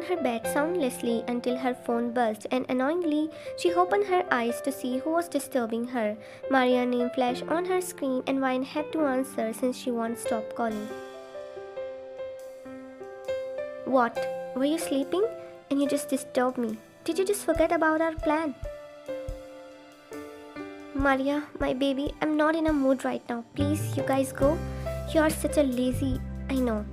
her bed soundlessly until her phone buzzed, and annoyingly, she opened her eyes to see who was disturbing her. Maria's name flashed on her screen, and Wayne had to answer since she won't stop calling. What? Were you sleeping? And you just disturbed me. Did you just forget about our plan? Maria, my baby, I'm not in a mood right now. Please, you guys go. You are such a lazy... I know.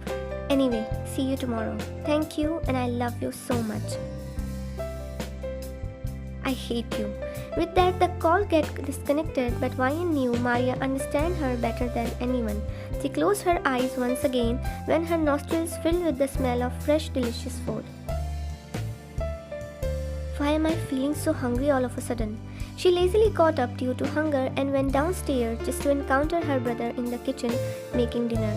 Anyway, see you tomorrow. Thank you, and I love you so much. I hate you. With that, the call get disconnected, but Wayne knew Maria understand her better than anyone. She closed her eyes once again when her nostrils filled with the smell of fresh, delicious food. Why am I feeling so hungry all of a sudden? She lazily got up due to hunger and went downstairs just to encounter her brother in the kitchen making dinner.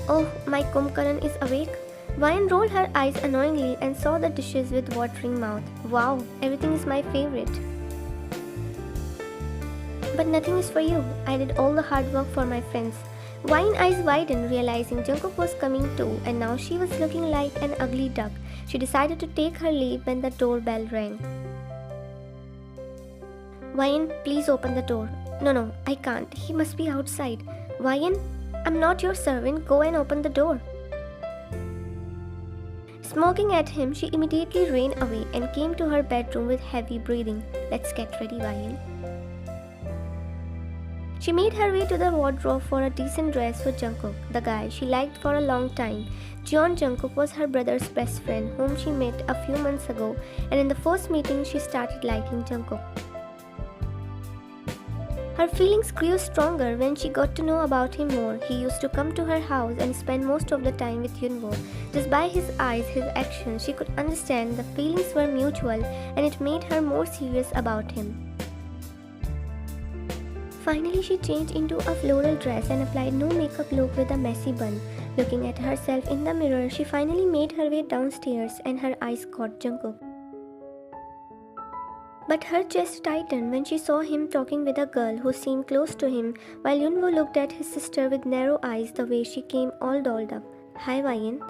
Oh, my Kumkaran is awake. Wayne rolled her eyes annoyingly and saw the dishes with watering mouth. Wow, everything is my favorite. But nothing is for you. I did all the hard work for my friends. Wayne's eyes widened, realizing Jungkook was coming too, and now she was looking like an ugly duck. She decided to take her leave when the doorbell rang. Wayne, please open the door. No, I can't. He must be outside. Wayne, I'm not your servant. Go and open the door. Smirking at him, she immediately ran away and came to her bedroom with heavy breathing. Let's get ready, Wayne. She made her way to the wardrobe for a decent dress for Jungkook, the guy she liked for a long time. Jeonjungkook was her brother's best friend, whom she met a few months ago, and in the first meeting she started liking Jungkook. Her feelings grew stronger when she got to know about him more. He used to come to her house and spend most of the time with Yunwo. Just by his eyes, his actions, she could understand the feelings were mutual, and it made her more serious about him. Finally, she changed into a floral dress and applied no makeup look with a messy bun. Looking at herself in the mirror, she finally made her way downstairs and her eyes caught Jungkook. But her chest tightened when she saw him talking with a girl who seemed close to him, while Yunwo looked at his sister with narrow eyes the way she came all dolled up. Hi, Wayne.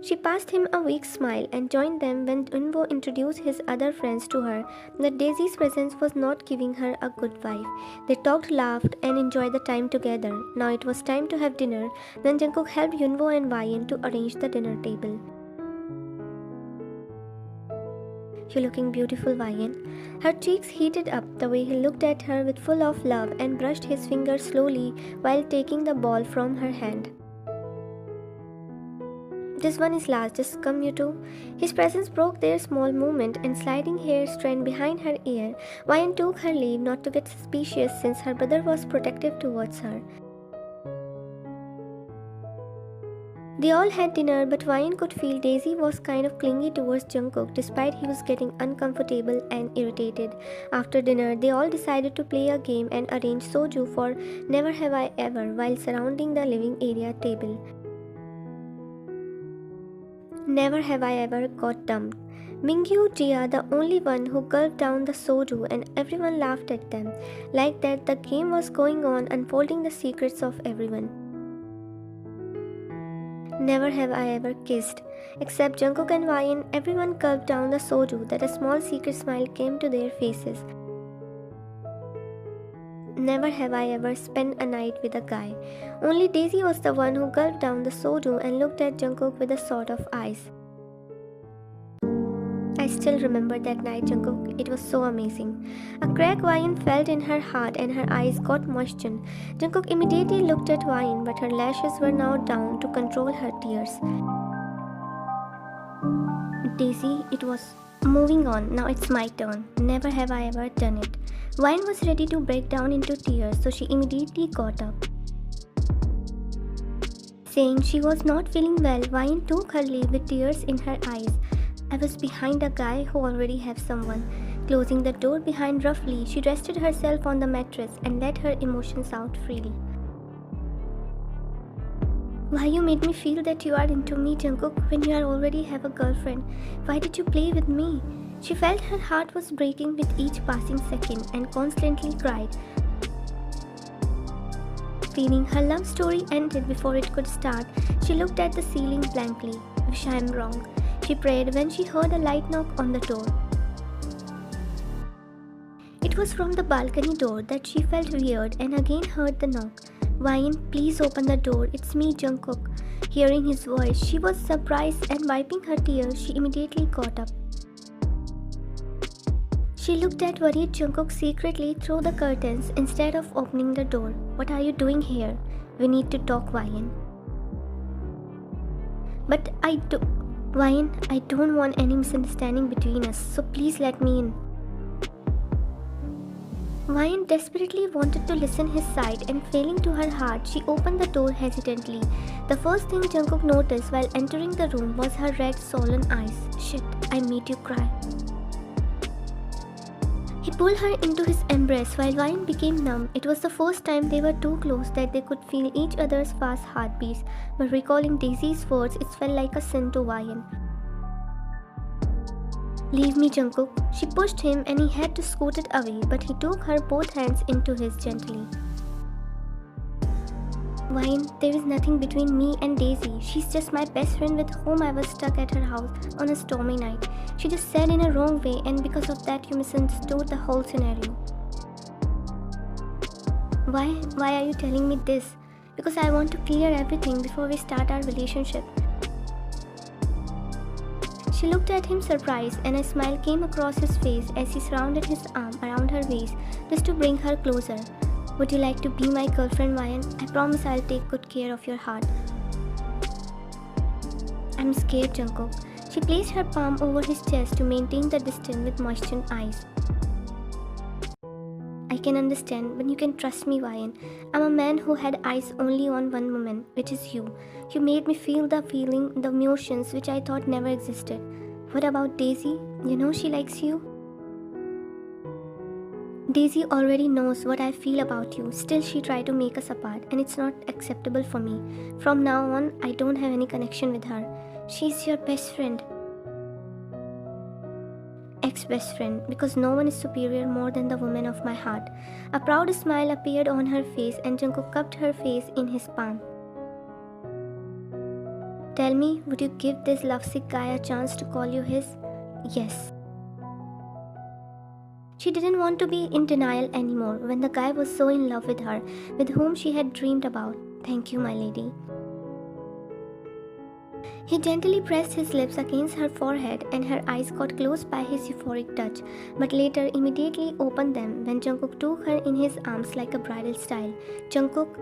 She passed him a weak smile and joined them when Yunwo introduced his other friends to her. But Daisy's presence was not giving her a good vibe. They talked, laughed, and enjoyed the time together. Now it was time to have dinner. Then Jungkook helped Yunwo and Wayne to arrange the dinner table. You're looking beautiful, Wayne. Her cheeks heated up the way he looked at her with full of love and brushed his fingers slowly while taking the ball from her hand. This one is last, just come you two. His presence broke their small movement and sliding hair strand behind her ear. Wayne took her leave not to get suspicious since her brother was protective towards her. They all had dinner, but Wayne could feel Daisy was kind of clingy towards Jungkook despite he was getting uncomfortable and irritated. After dinner, they all decided to play a game and arrange soju for Never Have I Ever while surrounding the living area table. Never have I ever got dumped. Mingyu Jia, the only one who gulped down the soju, and everyone laughed at them. Like that, the game was going on, unfolding the secrets of everyone. Never have I ever kissed. Except Jungkook and Wayne, everyone gulped down the soju that a small secret smile came to their faces. Never have I ever spent a night with a guy. Only Daisy was the one who gulped down the soju and looked at Jungkook with a sort of eyes. I still remember that night, Jungkook. It was so amazing. A crack Wayne felt in her heart and her eyes got moistened. Jungkook immediately looked at Wayne, but her lashes were now down to control her tears. Daisy, it was... Moving on, now it's my turn. Never have I ever done it. Wayne was ready to break down into tears, so she immediately got up. Saying she was not feeling well, Wayne took her leave with tears in her eyes. I was behind a guy who already had someone. Closing the door behind roughly, she rested herself on the mattress and let her emotions out freely. Why you made me feel that you are into me, Jungkook, when you already have a girlfriend? Why did you play with me? She felt her heart was breaking with each passing second and constantly cried. feeling her love story ended before it could start, she looked at the ceiling blankly. Wish I am wrong, she prayed when she heard a light knock on the door. It was from the balcony door that she felt weird and again heard the knock. Wyan, please open the door, it's me, Jungkook. Hearing his voice, she was surprised and wiping her tears, she immediately got up. She looked at worried Jungkook secretly through the curtains instead of opening the door. What are you doing here? We need to talk, Wyan. But Wyan, I don't want any misunderstanding between us, so please let me in. Wyan desperately wanted to listen his side and failing to her heart, she opened the door hesitantly. The first thing Jungkook noticed while entering the room was her red, swollen eyes. Shit, I made you cry. He pulled her into his embrace while Wyan became numb. It was the first time they were too close that they could feel each other's fast heartbeats, but recalling Daisy's words, it felt like a sin to Wyan. Leave me, Jungkook. She pushed him and he had to scoot it away, but he took her both hands into his gently. Wyan, there is nothing between me and Daisy. She's just my best friend with whom I was stuck at her house on a stormy night. She just said in a wrong way and because of that you misunderstood the whole scenario. Why are you telling me this? Because I want to clear everything before we start our relationship. She looked at him surprised and a smile came across his face as he surrounded his arm around her waist just to bring her closer. Would you like to be my girlfriend, Wyan? I promise I'll take good care of your heart. I'm scared, Jungkook. She placed her palm over his chest to maintain the distance with moistened eyes. I can understand, but you can trust me, Wyan. I'm a man who had eyes only on one woman, which is you. You made me feel the feeling, the emotions which I thought never existed. What about Daisy? You know she likes you. Daisy already knows what I feel about you. Still she tried to make us apart and it's not acceptable for me. From now on, I don't have any connection with her. She's your best friend. Ex-best friend, because no one is superior more than the woman of my heart. A proud smile appeared on her face and Jungkook cupped her face in his palm. Tell me, would you give this lovesick guy a chance to call you his? Yes. She didn't want to be in denial anymore when the guy was so in love with her, with whom she had dreamed about. Thank you, my lady. He gently pressed his lips against her forehead and her eyes got closed by his euphoric touch, but later immediately opened them when Jungkook took her in his arms like a bridal style. Jungkook,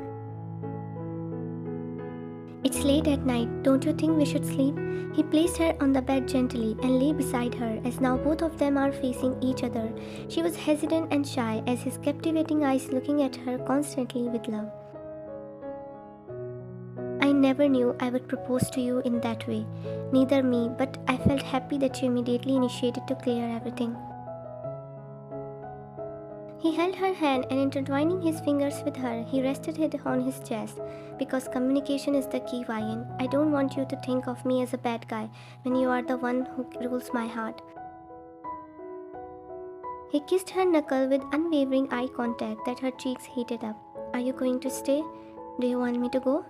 it's late at night, don't you think we should sleep? He placed her on the bed gently and lay beside her as now both of them are facing each other. She was hesitant and shy as his captivating eyes looking at her constantly with love. I never knew I would propose to you in that way. Neither me, but I felt happy that you immediately initiated to clear everything. He held her hand and intertwining his fingers with her, he rested it on his chest. Because communication is the key, Wyan. I don't want you to think of me as a bad guy when you are the one who rules my heart. He kissed her knuckle with unwavering eye contact that her cheeks heated up. Are you going to stay? Do you want me to go?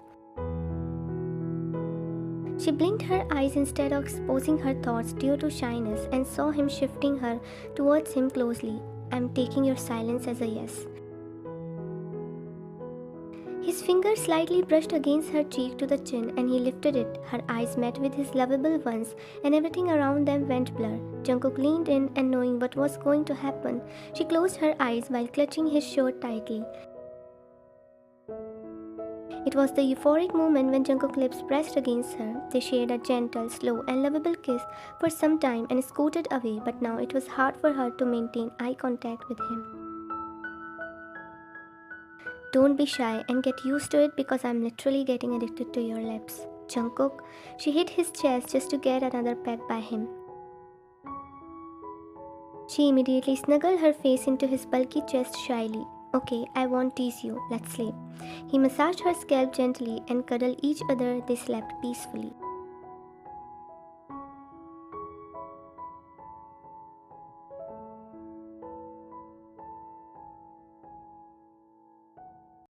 She blinked her eyes instead of exposing her thoughts due to shyness and saw him shifting her towards him closely. I'm taking your silence as a yes. His finger slightly brushed against her cheek to the chin and he lifted it. Her eyes met with his lovable ones and everything around them went blur. Jungkook leaned in and knowing what was going to happen, she closed her eyes while clutching his shirt tightly. It was the euphoric moment when Jungkook's lips pressed against her. They shared a gentle, slow and lovable kiss for some time and scooted away, but now it was hard for her to maintain eye contact with him. Don't be shy and get used to it because I'm literally getting addicted to your lips. Jungkook, she hit his chest just to get another peck by him. She immediately snuggled her face into his bulky chest shyly. Okay, I won't tease you. Let's sleep. He massaged her scalp gently and cuddled each other. They slept peacefully.